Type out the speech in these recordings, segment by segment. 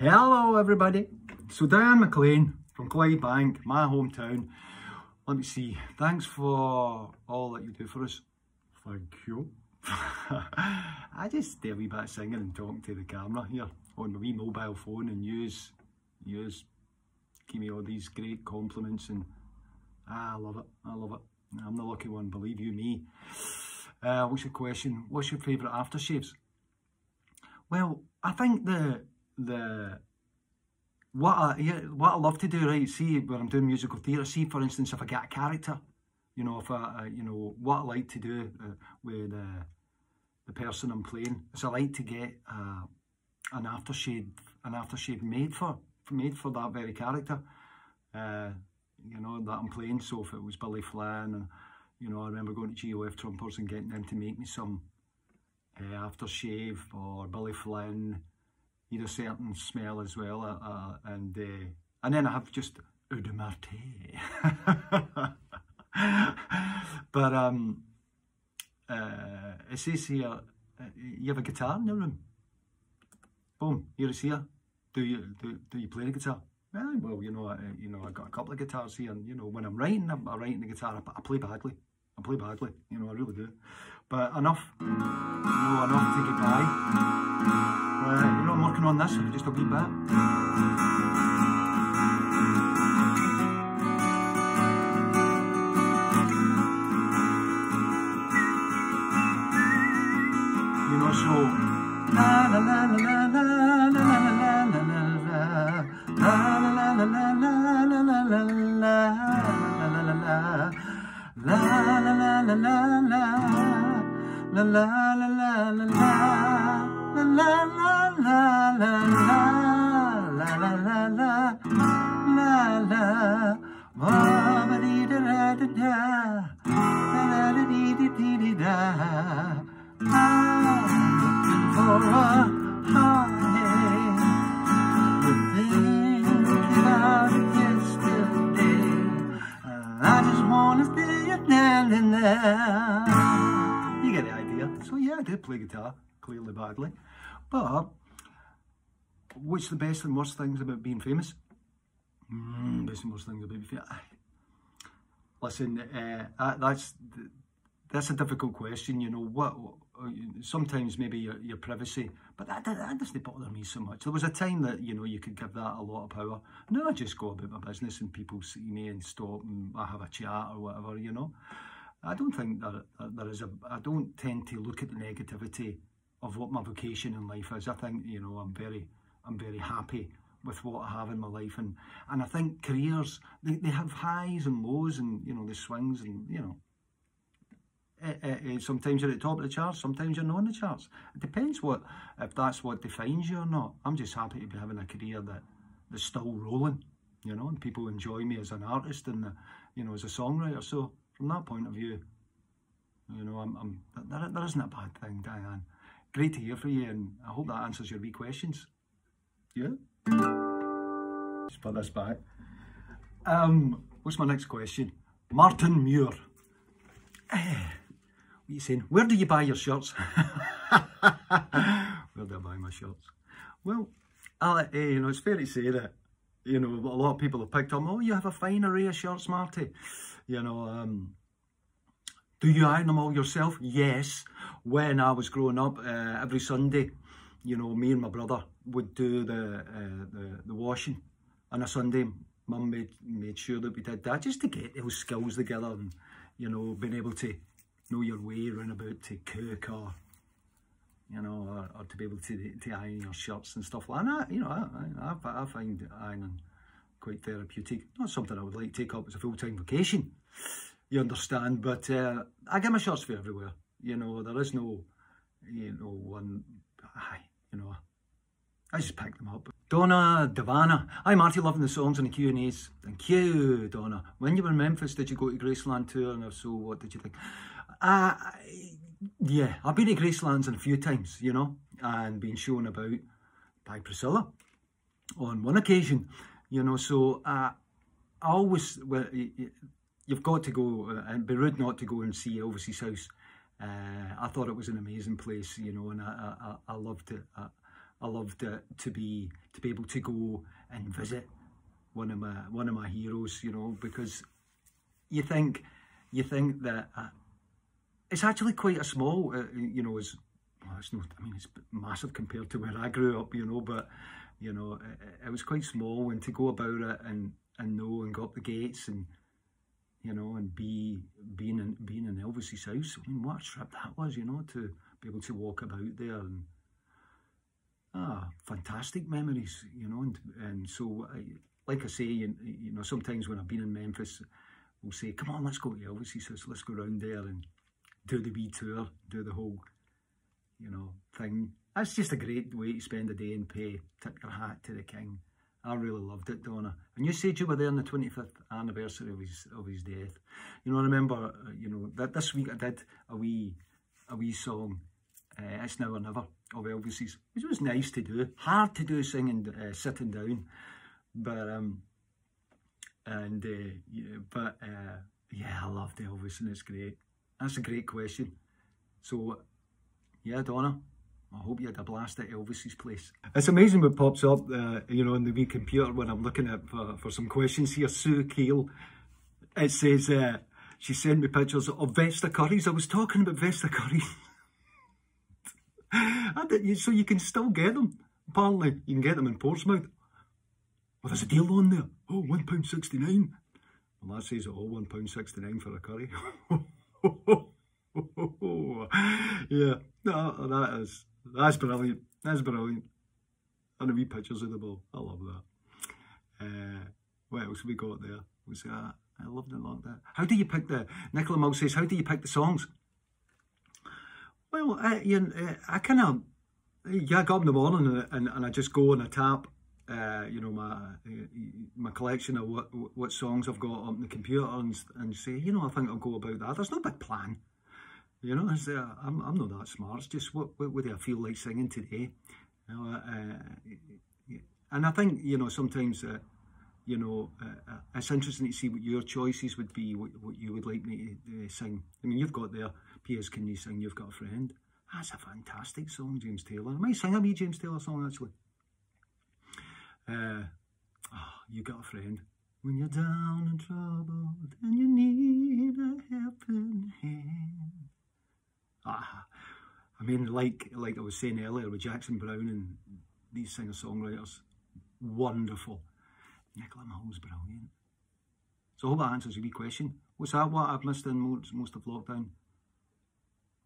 Hello everybody. So Dan McLean from Clydebank, my hometown. Let me see. Thanks for all that you do for us. Thank you. I just do a wee bit of singing and talking to the camera here on my wee mobile phone, and yous give me all these great compliments, and I love it. I love it. I'm the lucky one, believe you me. What's your question? What's your favourite aftershaves? Well, I think what I love to do, right? See, when I'm doing musical theatre, see, for instance, if I get a character, you know, if what I like to do with the person I'm playing is I like to get an aftershave made for that very character, you know, that I'm playing. So if it was Billy Flynn, and you know, I remember going to GOF Trumpers and getting them to make me some aftershave, or Billy Flynn. Need a certain smell as well, and then I have just eau de Marti. But it says here, you have a guitar in the room. Boom, here it's here. Do you play the guitar? Well, you know, I've got a couple of guitars here, and you know, when I'm writing the guitar, I play badly. You know, I really do. But enough, you know, enough to get by. You know, I'm working on this, just a wee bit. You know, so la la la la la la la la la la la la la You get the idea. So yeah, I do play guitar, clearly badly. But what's the best and worst things about being famous? Best and worst things about being famous. Listen, that's a difficult question. You know what? Sometimes maybe your privacy, but that doesn't bother me so much. There was a time that, you know, you could give that a lot of power. Now I just go about my business, and people see me and stop, and I have a chat or whatever. You know, I don't think that there is I don't tend to look at the negativity of what my vocation in life is. I think, you know, I'm very happy with what I have in my life, and I think careers, they have highs and lows, and you know, the swings, and you know, sometimes you're at the top of the charts, sometimes you're not on the charts. It depends if that's what defines you or not. I'm just happy to be having a career that's still rolling, you know, and people enjoy me as an artist and you know, as a songwriter. So from that point of view, you know, there isn't a bad thing, Diane. Great to hear from you, and I hope that answers your wee questions. Yeah? Just put this back. What's my next question? Martin Muir. What are you saying? Where do you buy your shirts? Where do I buy my shirts? Well, you know, it's fair to say that, you know, a lot of people have picked up, oh, you have a fine array of shirts, Marty. You know, do you iron them all yourself? Yes. When I was growing up, every Sunday, you know, me and my brother would do the washing on a Sunday. Mum made sure that we did that, just to get those skills together, and you know, being able to know your way around about to cook, or you know, or to be able to iron your shirts and stuff like that. You know, I find ironing quite therapeutic. Not something I would like to take up as a full-time vocation, you understand, but I get my shirts for everywhere. You know, there is no, you know, one, you know, I just pick them up. Donna Devana. Hi Marty, loving the songs and the Q&As. Thank you, Donna. When you were in Memphis, did you go to Graceland tour, and if so, what did you think? Yeah, I've been to Gracelands a few times, you know, and been shown about by Priscilla on one occasion, you know, so I always, well, you've got to go, and be rude not to go and see Elvis's house. I thought it was an amazing place, you know, and I loved it. I loved it to be able to go and visit one of my heroes, you know, because you think that it's actually quite a small, you know, well, it's not, I mean, it's massive compared to where I grew up, you know, but, you know, it was quite small, and to go about it and know and go up the gates and, you know, and being in Elvis's house. I mean, what a trip that was, you know, to be able to walk about there, and fantastic memories, you know, and so like I say, you know, sometimes when I've been in Memphis, we'll say, come on, let's go to Elvis's house, let's go around there and do the wee tour, do the whole, you know, thing. That's just a great way to spend a day and tip your hat to the king. I really loved it, Donna. And you said you were there on the 25th anniversary of his death. You know, I remember, you know, that this week I did a wee song, It's Now or Never, of Elvis's, which was nice to do. Hard to do singing, sitting down. But, yeah, I loved Elvis, and it's great. That's a great question. So, yeah, Donna, I hope you had a blast at Elvis's place. It's amazing what pops up, you know, on the wee computer when I'm looking at for some questions here. Sue Keel, it says, she sent me pictures of Vesta curries. I was talking about Vesta curries. So you can still get them. Apparently, you can get them in Portsmouth. Well, there's a deal on there. Oh, £1.69. Well, that says it all, £1.69 for a curry. Yeah, no, that's brilliant. That's brilliant. And the wee pictures of the ball. I love that. What else have we got there? We say, I loved it like that. How do you pick Nicola Mull says, how do you pick the songs? Well, I kind of, I get up in the morning and I just go and I tap, you know, my collection of what songs I've got up on the computer and say, you know, I think I'll go about that. There's no big plan. You know, I'm not that smart. It's just what do I feel like singing today? You know, and I think, you know, sometimes, you know, it's interesting to see what your choices would be, what you would like me to sing. I mean, you've got there, P.S. Can You Sing You've Got a Friend? That's a fantastic song, James Taylor. I might sing a wee James Taylor song, actually. You Got a Friend. When you're down and troubled and you need a helping hand. I mean, like I was saying earlier with Jackson Browne and these singer-songwriters, wonderful. Nicola Mull's brilliant. So I hope that answers your wee question. What's that? What I've missed in most of lockdown?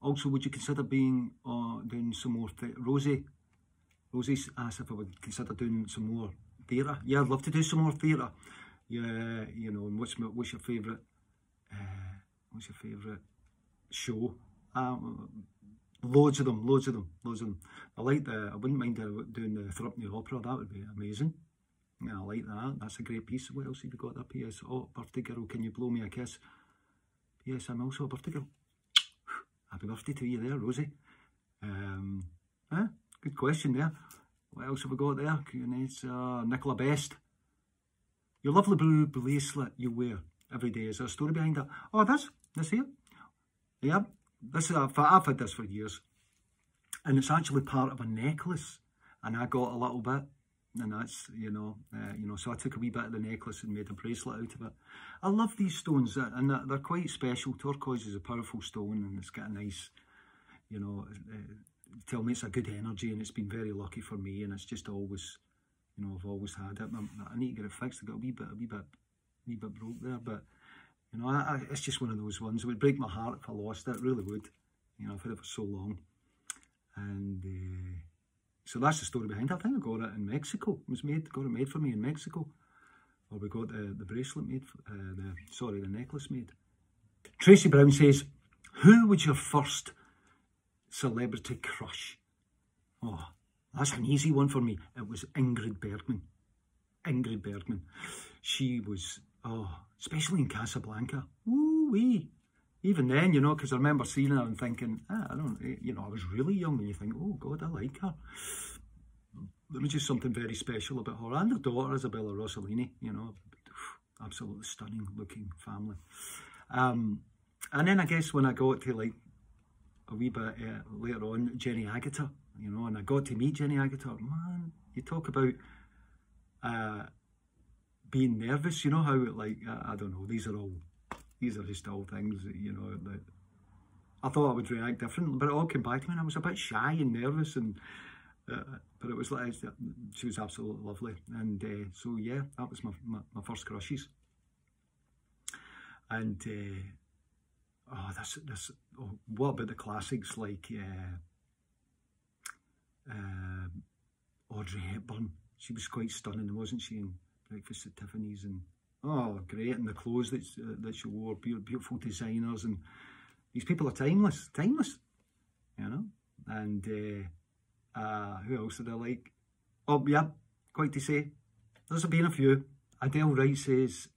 Also, would you consider doing some more Rosie asked if I would consider doing some more theatre. Yeah, I'd love to do some more theatre. Yeah, you know. And what's your favourite? What's your favourite show? Loads of them. I wouldn't mind doing the Threepenny Opera. That would be amazing. Yeah, I like that. That's a great piece. What else have you got there? P.S. Oh, birthday girl, can you blow me a kiss? P.S. I'm also a birthday girl. Happy birthday to you there, Rosie. Good question there. What else have we got there? Q&A's, Nicola Best. Your lovely blue bracelet you wear every day. Is there a story behind that? Oh, this here. Yeah, I've had this for years. And it's actually part of a necklace. And I got a little bit. And that's, you know, so I took a wee bit of the necklace and made a bracelet out of it. I love these stones, and they're quite special. Turquoise is a powerful stone, and it's got a nice, you know, tell me it's a good energy, and it's been very lucky for me, and it's just always, you know, I've always had it. I need to get it fixed. I got a wee bit broke there, but, you know, it's just one of those ones. It would break my heart if I lost it. It really would. You know, I've had it for so long. And so that's the story behind it. I think I got it in Mexico. Got it made for me in Mexico. Or we got the bracelet made, the necklace made. Tracy Brown says, who was your first celebrity crush? Oh, that's an easy one for me. It was Ingrid Bergman. Ingrid Bergman. She was, especially in Casablanca. Woo-wee. Even then, you know, because I remember seeing her and thinking, I was really young, and you think, oh God, I like her. There was just something very special about her. And her daughter, Isabella Rossellini, you know, absolutely stunning looking family. And then I guess when I got to like a wee bit later on, Jenny Agutter, you know, and I got to meet Jenny Aguilar. Man, you talk about being nervous, you know how, like, I don't know, these are just all things that, you know, that I thought I would react differently, but it all came back to me and I was a bit shy and nervous, and but it was like, she was absolutely lovely. And so yeah, that was my first crushes. And what about the classics like Audrey Hepburn? She was quite stunning, wasn't she, in Breakfast at Tiffany's? And oh, great, and the clothes that she wore, beautiful designers, and these people are timeless, you know. And who else did I like? Oh yeah, quite to say, there's been a few. Adele Wright says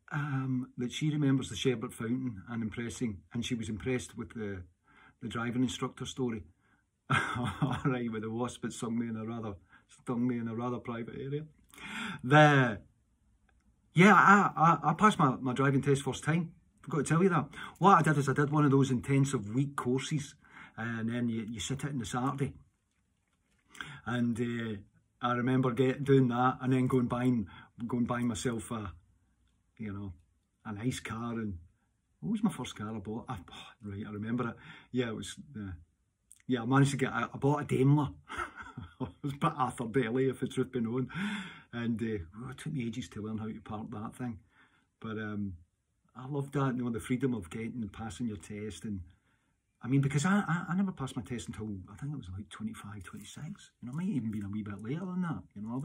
that she remembers the Sherbert Fountain and she was impressed with the driving instructor story. Alright, with the wasp that stung me in a rather private area. I passed my driving test first time. Forgot to tell you that. What I did is I did one of those intensive week courses, and then you sit it on the Saturday. And I remember doing that, and then going buying myself a nice car. And what was my first car I bought? Right, I remember it. Yeah, it was. I managed to get. I bought a Daimler. It was a bit Arthur Bailey, if the truth be known. And it took me ages to learn how to park that thing. But I loved that, you know, the freedom of getting and passing your test. And I mean, because I never passed my test until, I think it was like 25, 26. You know, it might even been a wee bit later than that. You know,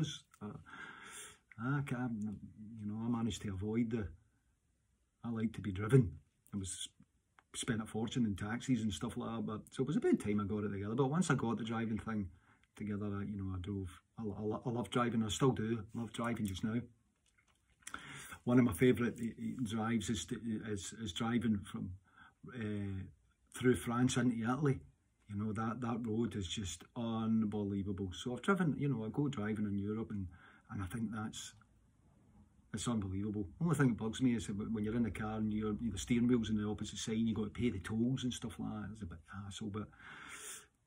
I managed to avoid I like to be driven. I spent a fortune in taxis and stuff like that. But so it was about time I got it together. But once I got the driving thing together, you know, I drove. I love driving. I still do. I love driving just now. One of my favourite drives is driving from through France into Italy. You know, that road is just unbelievable. So I've driven, you know, I go driving in Europe, and I think it's unbelievable. The only thing that bugs me is when you're in the car and the steering wheel's on the opposite side, and you got to pay the tolls and stuff like that. It's a bit hassle, but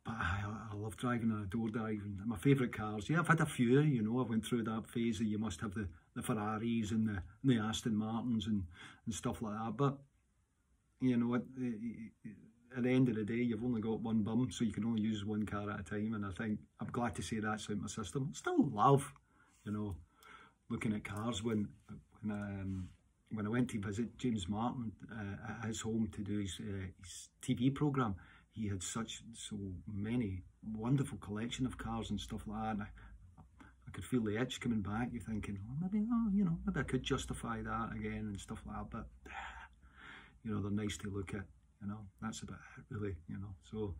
I love driving and I adore driving. My favourite cars, yeah, I've had a few, you know. I went through that phase that you must have the Ferraris and the Aston Martins and stuff like that. But, you know, at the end of the day, you've only got one bum, so you can only use one car at a time. And I think I'm glad to say that's out my system. Still love, you know, looking at cars. When I went to visit James Martin at his home to do his TV programme, he had so many wonderful collection of cars and stuff like that. And I could feel the itch coming back. You're thinking, oh, maybe I could justify that again and stuff like that. But you know, they're nice to look at. You know, that's about it, really. You know, so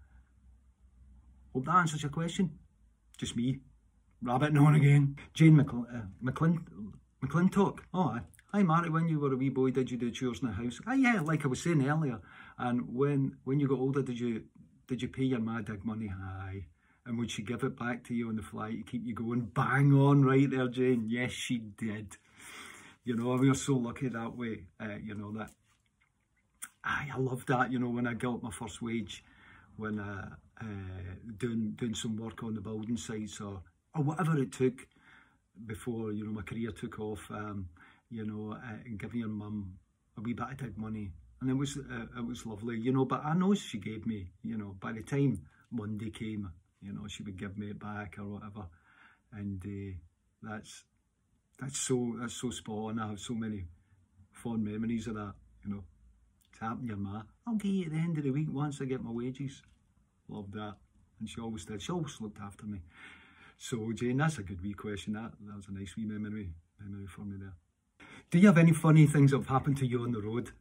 hope that answers your question. Just me rabbiting on again. Jane McClintock. Oh, hi Marty, when you were a wee boy, did you do chores in the house? Yeah, like I was saying earlier. And when you got older, did you pay your ma dig money? Aye. And would she give it back to you on the fly to keep you going? Bang on right there, Jane. Yes, she did. You know, we were so lucky that way. You know, that I love that. You know, when I got my first wage, when doing some work on the building sites or whatever it took before, you know, my career took off. You know, and giving your mum a wee bit of dig money. And it was lovely, you know, but I know she gave me, you know, by the time Monday came, you know, she would give me it back or whatever. And that's so spot on. I have so many fond memories of that, you know. Tapping your ma, I'll get you at the end of the week once I get my wages. Loved that. And she always did. She always looked after me. So Jane, that's a good wee question. That was a nice wee memory for me there. Do you have any funny things that have happened to you on the road?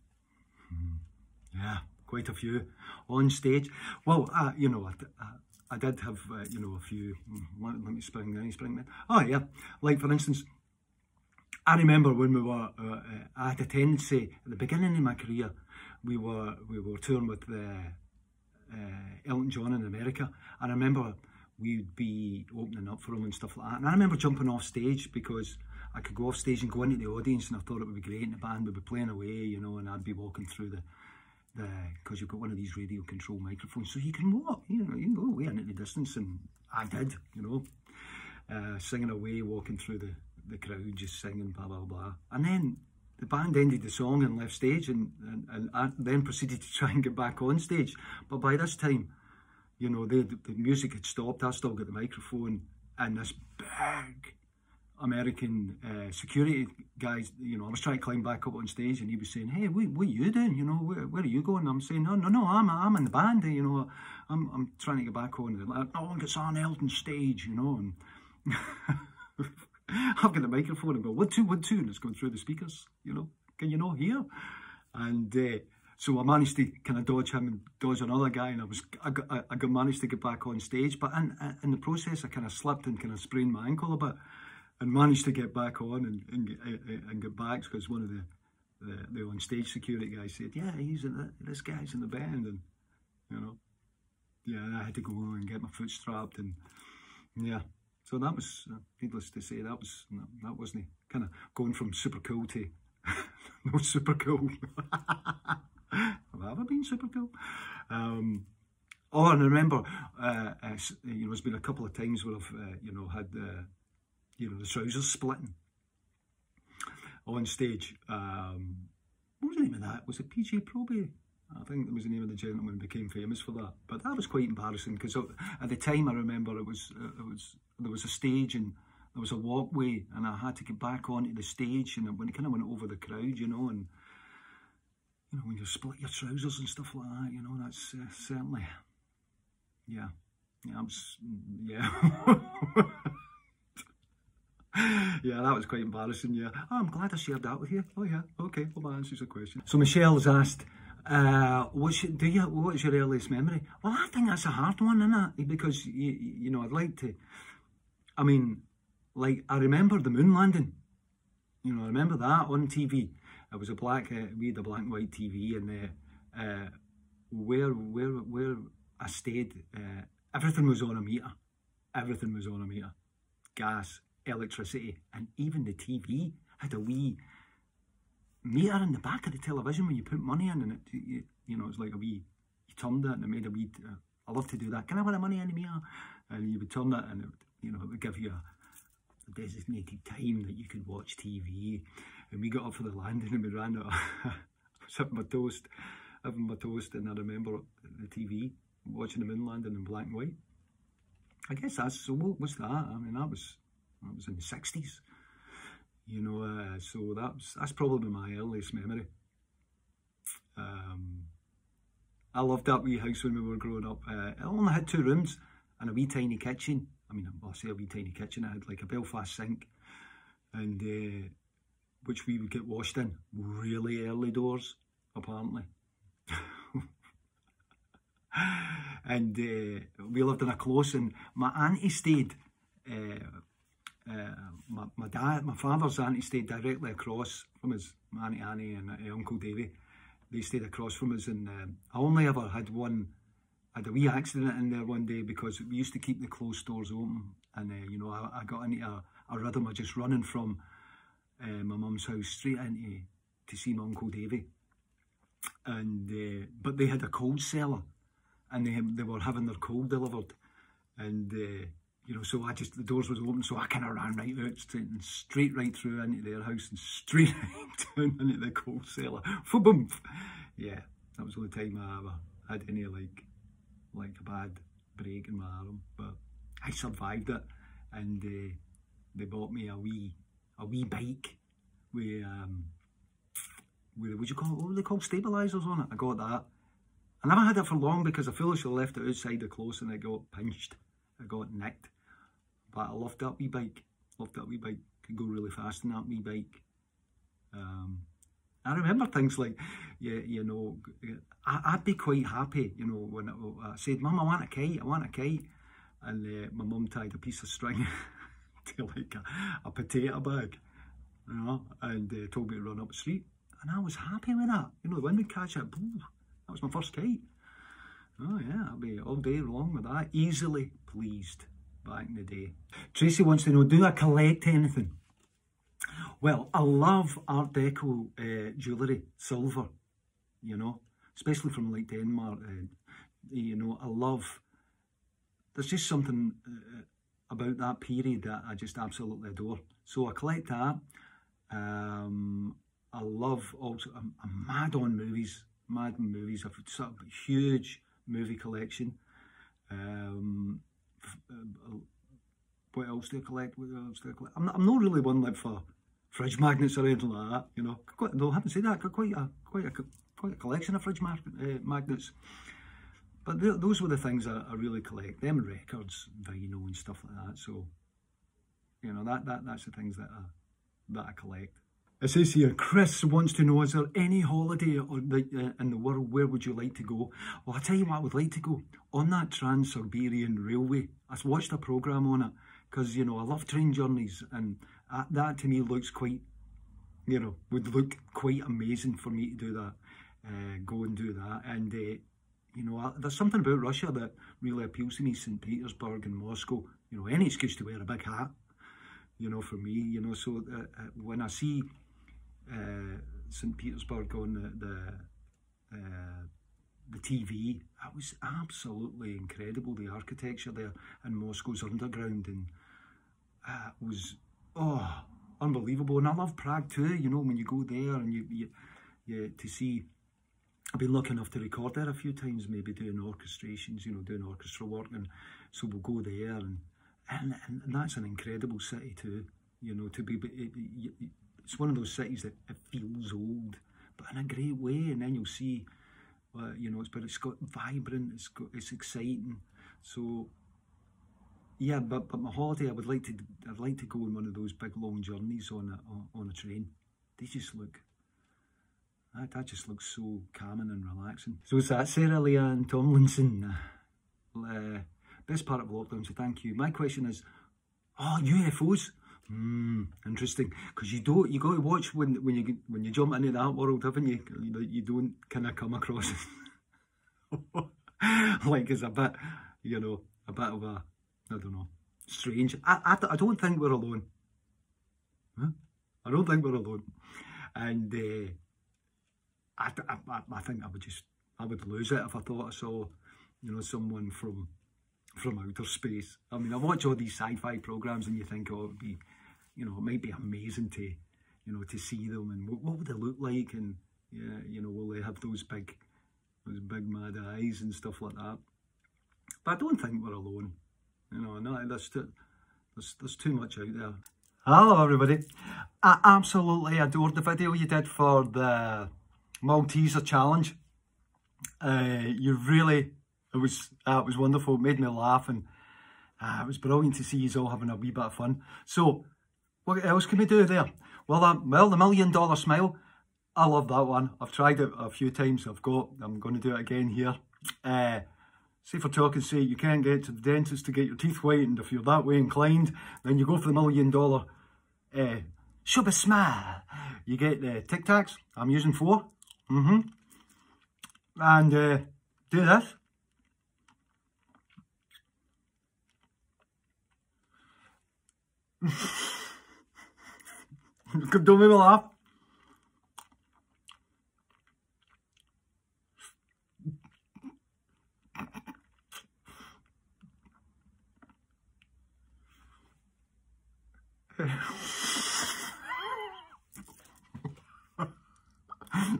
Yeah, quite a few. On stage, well, you know, I did have, you know, a few. Let me spring that. Oh yeah, like for instance, I remember when we were, I had a tendency at the beginning of my career, we were touring with Elton John in America, and I remember we'd be opening up for him and stuff like that. And I remember jumping off stage because I could go off stage and go into the audience, and I thought it would be great, and the band would be playing away, you know, and I'd be walking through because you've got one of these radio control microphones, so you can walk, you know, you can go away into the distance, and I did, you know, singing away, walking through the crowd, just singing, blah, blah, blah. And then the band ended the song and left stage, and I then proceeded to try and get back on stage. But by this time, you know, the music had stopped. I still got the microphone, and this big American security guys, you know, I was trying to climb back up on stage, and he was saying, "Hey, what are you doing? You know, where are you going?" I'm saying, "No, I'm in the band. You know, I'm trying to get back on." Like, "Oh, it's on Elton stage, you know." And I've got the microphone and go 1 2 1 2, and it's going through the speakers. You know, can you not hear? And so I managed to kind of dodge him and dodge another guy, and I managed to get back on stage. But in the process, I kind of slipped and kind of sprained my ankle a bit, and managed to get back on and get back, because one of the on stage security guys said, "Yeah, this guy's in the band," and you know, yeah, and I had to go and get my foot strapped, and yeah. So that was, needless to say, that wasn't kind of going from super cool to no super cool. Have I ever been super cool? Oh, and I remember, you know, there's been a couple of times where I've, you know, had you know, the trousers splitting on stage. What was the name of that? Was it PJ Proby? I think that was the name of the gentleman who became famous for that. But that was quite embarrassing, because at the time I remember there was a stage and there was a walkway, and I had to get back onto the stage, and when it kind of went over the crowd, you know, and you know, when you split your trousers and stuff like that, you know, that's certainly, yeah, yeah, that was quite embarrassing. Yeah, oh, I'm glad I shared that with you. Oh yeah, okay, well that answers the question. So Michelle has asked, what's your earliest memory? Well, I think that's a hard one, isn't it? Because you know, I'd like to. I mean, like, I remember the moon landing. You know, I remember that on TV. It was we had a black and white TV, and where I stayed, everything was on a meter. Everything was on a meter. Gas, electricity, and even the TV had a wee meter in the back of the television where you put money in, and it, you know, it's like a wee, you turned it and it made a wee, I love to do that, "Can I put the money in the meter?" And you would turn it, and it would, you know, it would give you a designated time that you could watch TV. And we got up for the landing, and we ran out. I was having my toast, and I remember the TV, watching the moon landing in black and white. I guess that's, so what was that? I mean, that was in the 60s. You know, so that's probably my earliest memory. I loved that wee house when we were growing up. It only had 2 rooms and a wee tiny kitchen. I mean, I'll say a wee tiny kitchen. It had like a Belfast sink, and which we would get washed in really early doors, apparently. And we lived in a close, and my auntie stayed. My father's auntie stayed directly across from us. My Auntie Annie and Uncle Davy, they stayed across from us, and I only ever had a wee accident in there one day, because we used to keep the closed doors open, and you know, I got into a rhythm of just running from my mum's house straight into to see my Uncle Davy, and but they had a cold cellar, and they were having their coal delivered, and you know, so the doors was open, so I kind of ran right out, straight right through into their house, and straight right down into the coal cellar. Boom! Yeah, that was the only time I ever had any like a bad break in my arm, but I survived it, and they bought me a wee bike with what were they called, stabilisers on it. I got that. I never had it for long, because I foolishly left it outside the close, and it got pinched. It got nicked. But I loved that wee bike. Could go really fast in that wee bike. I remember things like, you know, I'd be quite happy, you know, when I said, "Mum, I want a kite," and my mum tied a piece of string to like a potato bag, you know, and told me to run up the street, and I was happy with that. You know, the wind would catch it. Boom, that was my first kite. Oh yeah, I'd be all day long with that. Easily pleased back in the day. Tracy wants to know, do I collect anything? Well, I love Art Deco jewellery, silver, you know, especially from like Denmark. You know, I love there's just something about that period that I just absolutely adore. So I collect that. I love also, I'm mad on movies, I've sort of a huge movie collection. What else do I collect? I'm not really one like for fridge magnets or anything like that, you know. No, I haven't said that. I've got quite a collection of fridge magnets. But those were the things I really collect. Them records, vinyl and stuff like that. So, you know, that's the things that I collect. It says here, Chris wants to know, is there any holiday in the world, where would you like to go? Well, I tell you what I would like to go. On that Trans-Siberian Railway. I watched a programme on it, because, you know, I love train journeys, and that to me looks quite, you know, would look quite amazing for me to do that, go and do that. And, you know, there's something about Russia that really appeals to me, St. Petersburg and Moscow, you know, any excuse to wear a big hat, you know, for me, you know. So when I see St. Petersburg on the TV, that was absolutely incredible, the architecture there, and Moscow's underground, and was, oh, unbelievable. And I love Prague too, you know, when you go there and you to see, I've been lucky enough to record there a few times, maybe doing orchestrations, you know, doing orchestra work, and so we'll go there, and that's an incredible city too, you know, to be, it's one of those cities that it feels old, but in a great way. And then you'll see, you know, it's got vibrant, it's exciting. So yeah, but my holiday, I'd like to go on one of those big long journeys on a train. They just look, that just looks so calming and relaxing. So it's that Sarah Leanne Tomlinson. Best part of lockdown, so thank you. My question is, UFOs. Interesting, because you got to watch when you jump into that world, haven't you? You don't kind of come across like it's a bit, you know, a bit of a, I don't know, strange. I don't think we're alone. Huh? I don't think we're alone, and I think I would lose it if I thought I saw, you know, someone from outer space. I mean, I watch all these sci-fi programs, and you think, oh, it would be, you know, it might be amazing to, you know, to see them, and what would they look like, and yeah, you know, will they have those big mad eyes and stuff like that? But I don't think we're alone. You know, no, there's too much out there. Hello everybody. I absolutely adored the video you did for the Malteser challenge. It was wonderful. It made me laugh, and it was brilliant to see you all having a wee bit of fun. So what else can we do there? Well, the $1 Million Smile, I love that one. I've tried it a few times. I'm going to do it again here. Say for talking sake, you can't get to the dentist to get your teeth whitened. If you're that way inclined, then you go for the $1 Million Shubba Smile. You get the Tic Tacs. I'm using 4. And do this. Don't make me laugh.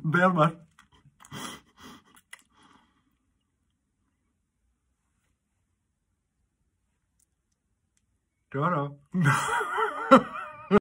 Berman. Ta-da.